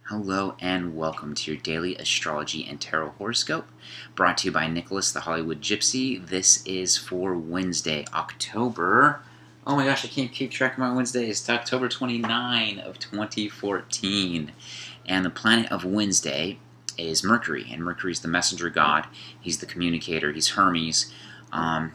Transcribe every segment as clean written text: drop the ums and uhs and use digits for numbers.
Hello and welcome to your daily astrology and tarot horoscope, brought to you by Nicholas the Hollywood Gypsy. This is for Wednesday, October. Oh my gosh, I can't keep track of my Wednesdays. It's October 29 of 2014. And the planet of Wednesday is Mercury, and Mercury's the messenger god. He's the communicator. He's Hermes. I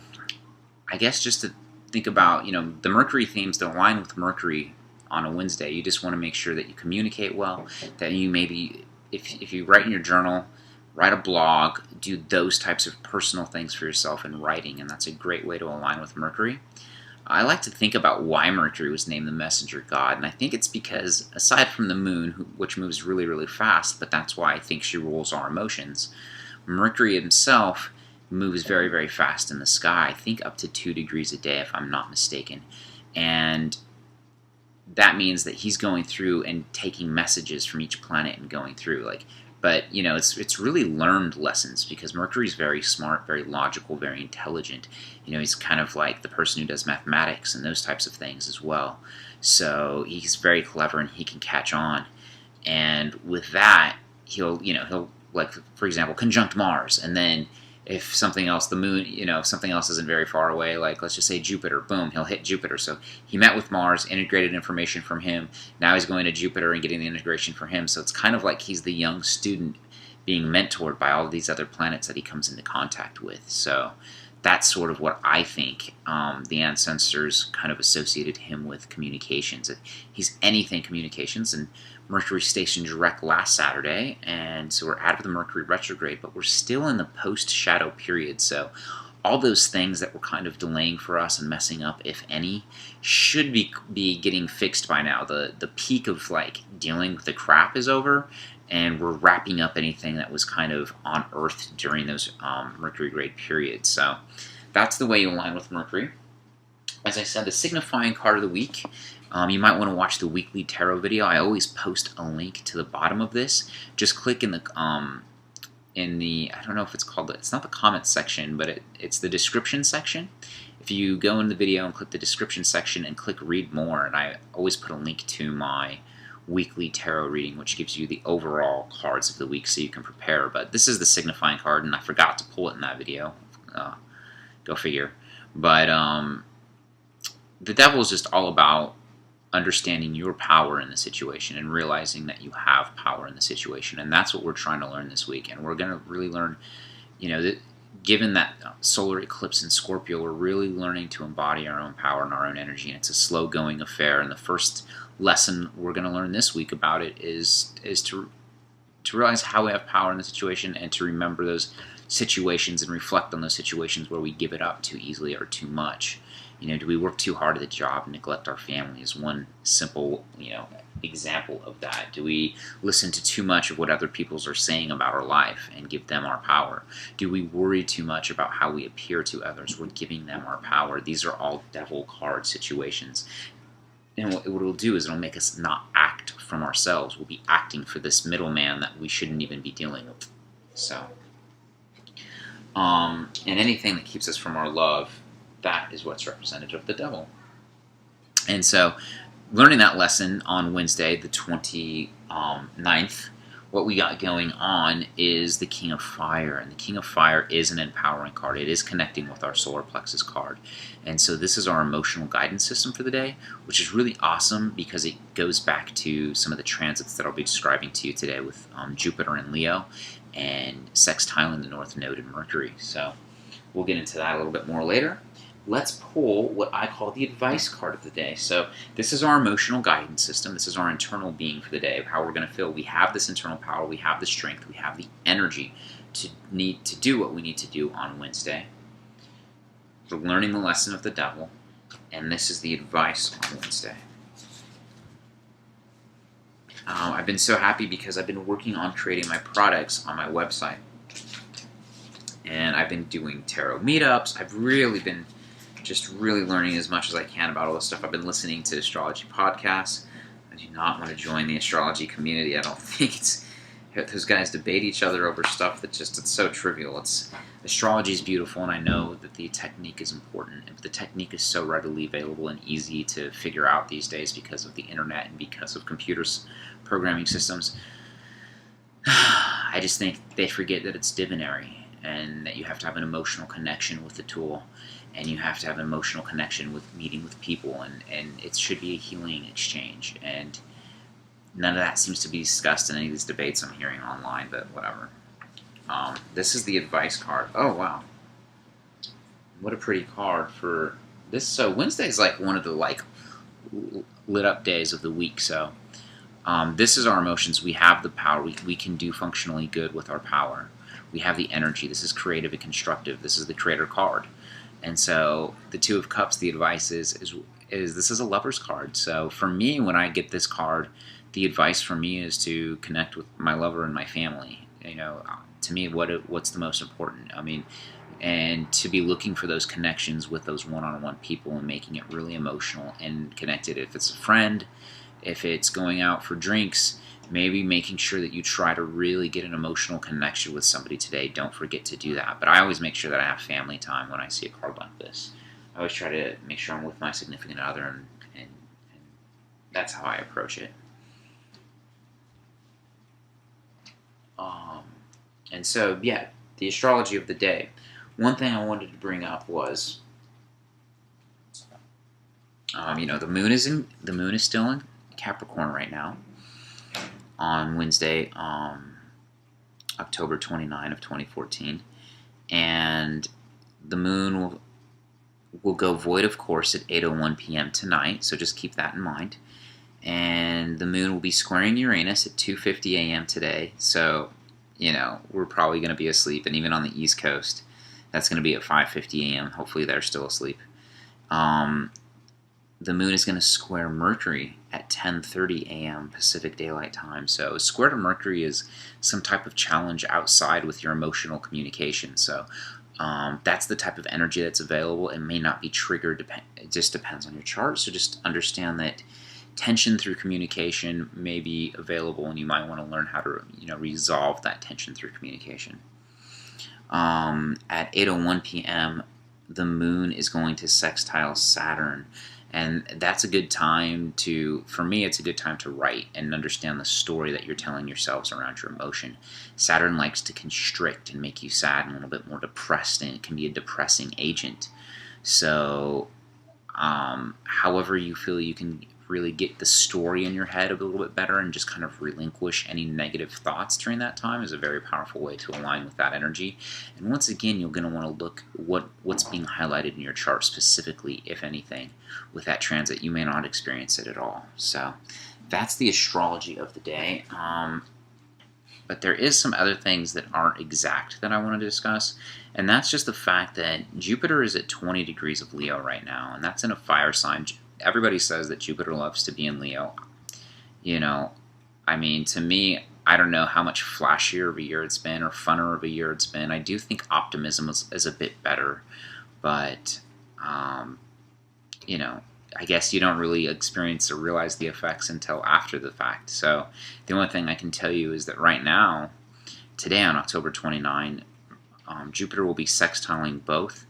guess just to think about, the Mercury themes that align with Mercury on a Wednesday. You just want to make sure that you communicate well, that you maybe, if you write in your journal, write a blog, do those types of personal things for yourself in writing, and that's a great way to align with Mercury. I like to think about why Mercury was named the messenger god, and I think it's because, aside from the moon, which moves really, really fast, but that's why I think she rules our emotions, Mercury himself moves very, very fast in the sky, I think up to 2 degrees a day, if I'm not mistaken. And that means that he's going through and taking messages from each planet and going through, but it's really learned lessons, because Mercury's very smart, very logical, very intelligent. He's kind of like the person who does mathematics and those types of things as well. So he's very clever and he can catch on. And with that, he'll like, for example, conjunct Mars, and then if something else, the moon, if something else isn't very far away, like let's just say Jupiter, boom, he'll hit Jupiter. So he met with Mars, integrated information from him. Now he's going to Jupiter and getting the integration for him. So it's kind of like he's the young student being mentored by all of these other planets that he comes into contact with. So that's sort of what I think the ancestors kind of associated him with communications. He's anything communications, and Mercury stationed direct last Saturday, and so we're out of the Mercury retrograde, but we're still in the post-shadow period, so all those things that were kind of delaying for us and messing up, if any, should be getting fixed by now. The peak of dealing with the crap is over, and we're wrapping up anything that was kind of on Earth during those Mercury grade periods. So that's the way you align with Mercury. As I said, the signifying card of the week, you might want to watch the weekly tarot video. I always post a link to the bottom of this. Just click in the I don't know if it's called, it's not the comments section, but it's the description section. If you go in the video and click the description section and click read more, and I always put a link to my weekly tarot reading, which gives you the overall cards of the week so you can prepare. But this is the signifying card, and I forgot to pull it in that video. Go figure. But the devil is just all about understanding your power in the situation and realizing that you have power in the situation. And that's what we're trying to learn this week. And we're going to really learn, given that solar eclipse in Scorpio, we're really learning to embody our own power and our own energy. And it's a slow-going affair. And the first lesson we're going to learn this week about it is to realize how we have power in the situation, and to remember those situations and reflect on those situations where we give it up too easily or too much. Do we work too hard at the job and neglect our family is one simple, example of that. Do we listen to too much of what other people are saying about our life and give them our power? Do we worry too much about how we appear to others? We're giving them our power. These are all devil card situations. And what it'll do is it'll make us not act from ourselves. We'll be acting for this middleman that we shouldn't even be dealing with. So, and anything that keeps us from our love, that is what's representative of the devil. And so, learning that lesson on Wednesday, the 29th, what we got going on is the King of Fire. And the King of Fire is an empowering card. It is connecting with our solar plexus card. And so this is our emotional guidance system for the day, which is really awesome because it goes back to some of the transits that I'll be describing to you today with Jupiter in Leo and sextiling the North Node in Mercury. So we'll get into that a little bit more later. Let's pull what I call the advice card of the day. So this is our emotional guidance system. This is our internal being for the day, of how we're going to feel. We have this internal power. We have the strength. We have the energy to need to do what we need to do on Wednesday. We're learning the lesson of the devil, and this is the advice on Wednesday. I've been so happy because I've been working on creating my products on my website. And I've been doing tarot meetups. I've really been just really learning as much as I can about all this stuff. I've been listening to astrology podcasts. I do not want to join the astrology community. I don't think those guys debate each other over stuff that it's so trivial. Astrology is beautiful, and I know that the technique is important. And the technique is so readily available and easy to figure out these days because of the internet and because of computers, programming systems. I just think they forget that it's divinary and that you have to have an emotional connection with the tool, and you have to have an emotional connection with meeting with people, and it should be a healing exchange. And none of that seems to be discussed in any of these debates I'm hearing online, but whatever. This is the advice card. Oh, wow. What a pretty card for this. So Wednesday is like one of the lit up days of the week. So this is our emotions. We have the power. We can do functionally good with our power. We have the energy. This is creative and constructive. This is the creator card. And so the Two of Cups, the advice is this is a lover's card. So for me, when I get this card, the advice for me is to connect with my lover and my family. To me, what's the most important? I mean, and to be looking for those connections with those one-on-one people and making it really emotional and connected. If it's a friend, if it's going out for drinks, maybe making sure that you try to really get an emotional connection with somebody today. Don't forget to do that. But I always make sure that I have family time when I see a card like this. I always try to make sure I'm with my significant other, and that's how I approach it. And so, yeah, the astrology of the day. One thing I wanted to bring up was, the moon is still in Capricorn right now. On Wednesday, October 29 of 2014, and the moon will go void, of course, at 8:01 p.m. tonight. So just keep that in mind. And the moon will be squaring Uranus at 2:50 a.m. today. So, we're probably going to be asleep, and even on the East Coast, that's going to be at 5:50 a.m. Hopefully they're still asleep. The moon is going to square Mercury at 10:30 a.m. Pacific Daylight Time. So a square to Mercury is some type of challenge outside with your emotional communication. So that's the type of energy that's available. It may not be triggered. It just depends on your chart. So just understand that tension through communication may be available, and you might want to learn how to resolve that tension through communication. At 8:01 p.m., the moon is going to sextile Saturn. And that's a good time for me, it's a good time to write and understand the story that you're telling yourselves around your emotion. Saturn likes to constrict and make you sad and a little bit more depressed, and it can be a depressing agent. So, however you feel you can really get the story in your head a little bit better and just kind of relinquish any negative thoughts during that time is a very powerful way to align with that energy. And once again, you're going to want to look what's being highlighted in your chart specifically, if anything. With that transit, you may not experience it at all. So that's the astrology of the day. But there is some other things that aren't exact that I want to discuss, and that's just the fact that Jupiter is at 20 degrees of Leo right now, and that's in a fire sign. Everybody says that Jupiter loves to be in Leo. To me, I don't know how much flashier of a year it's been or funner of a year it's been. I do think optimism is a bit better, but, I guess you don't really experience or realize the effects until after the fact. So the only thing I can tell you is that right now, today on October 29, Jupiter will be sextiling both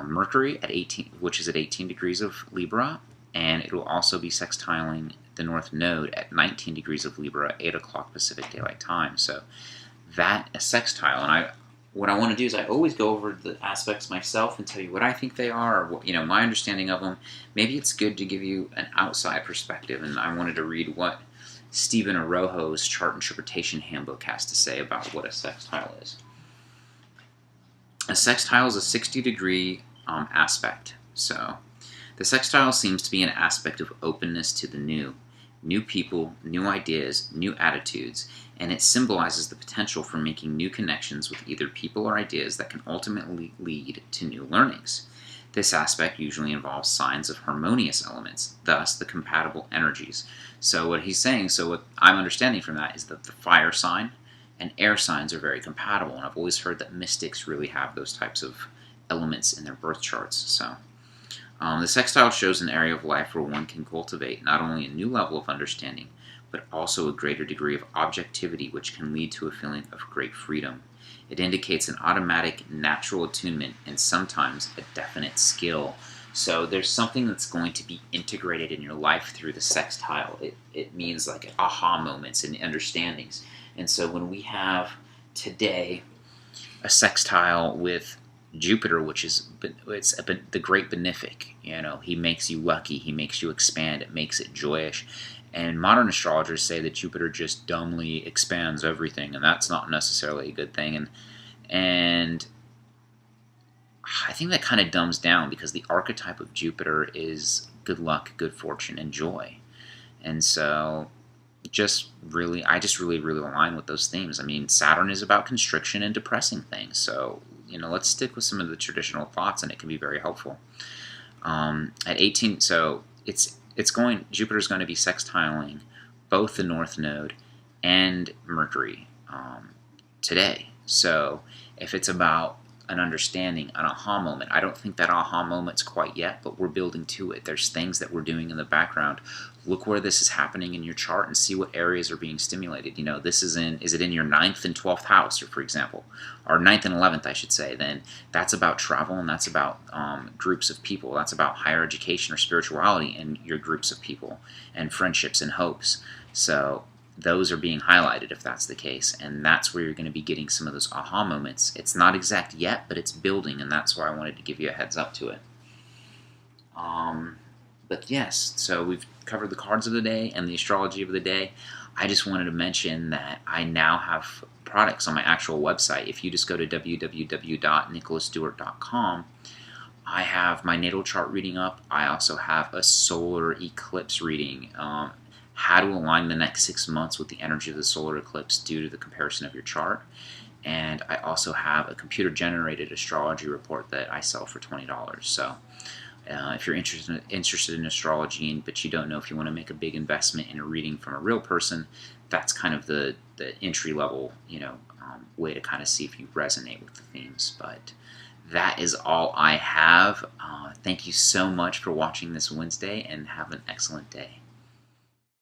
Mercury at 18, which is at 18 degrees of Libra, and it will also be sextiling the North Node at 19 degrees of Libra at 8 o'clock Pacific Daylight Time. So that is sextile, and what I want to do is I always go over the aspects myself and tell you what I think they are, or my understanding of them. Maybe it's good to give you an outside perspective, and I wanted to read what Stephen Arojo's Chart Interpretation Handbook has to say about what a sextile is. A sextile is a 60-degree aspect. So the sextile seems to be an aspect of openness to the new people, new ideas, new attitudes, and it symbolizes the potential for making new connections with either people or ideas that can ultimately lead to new learnings. This aspect usually involves signs of harmonious elements, thus the compatible energies. So what he's saying, what I'm understanding from that is that the fire sign and air signs are very compatible, and I've always heard that mystics really have those types of elements in their birth charts. So the sextile shows an area of life where one can cultivate not only a new level of understanding, but also a greater degree of objectivity, which can lead to a feeling of great freedom. It indicates an automatic, natural attunement and sometimes a definite skill So there's something that's going to be integrated in your life through the sextile. It means like aha moments and understandings. And so when we have today a sextile with Jupiter, which is the great benefic. He makes you lucky. He makes you expand. It makes it joyous. And modern astrologers say that Jupiter just dumbly expands everything, and that's not necessarily a good thing. And I think that kind of dumbs down because the archetype of Jupiter is good luck, good fortune, and joy. And so I just really align with those themes. I mean, Saturn is about constriction and depressing things. So, let's stick with some of the traditional thoughts, and it can be very helpful. At 18, so Jupiter's going to be sextiling both the North Node and Mercury today. So if it's about an understanding, an aha moment, I don't think that aha moment's quite yet, but we're building to it. There's things that we're doing in the background. Look where this is happening in your chart and see what areas are being stimulated. Is it in your 9th and 12th house, or for example, or 9th and 11th, I should say, then that's about travel, and that's about groups of people. That's about higher education or spirituality in your groups of people, and friendships and hopes. So those are being highlighted if that's the case, and that's where you're going to be getting some of those aha moments. It's not exact yet, but it's building, and that's why I wanted to give you a heads up to it. But yes, so we've covered the cards of the day and the astrology of the day. I just wanted to mention that I now have products on my actual website. If you just go to www.nicholasdewart.com, I have my natal chart reading up. I also have a solar eclipse reading, how to align the next 6 months with the energy of the solar eclipse due to the comparison of your chart. And I also have a computer-generated astrology report that I sell for $20. So if you're interested in astrology, but you don't know if you want to make a big investment in a reading from a real person, that's kind of the entry-level way to kind of see if you resonate with the themes. But that is all I have. Thank you so much for watching this Wednesday, and have an excellent day.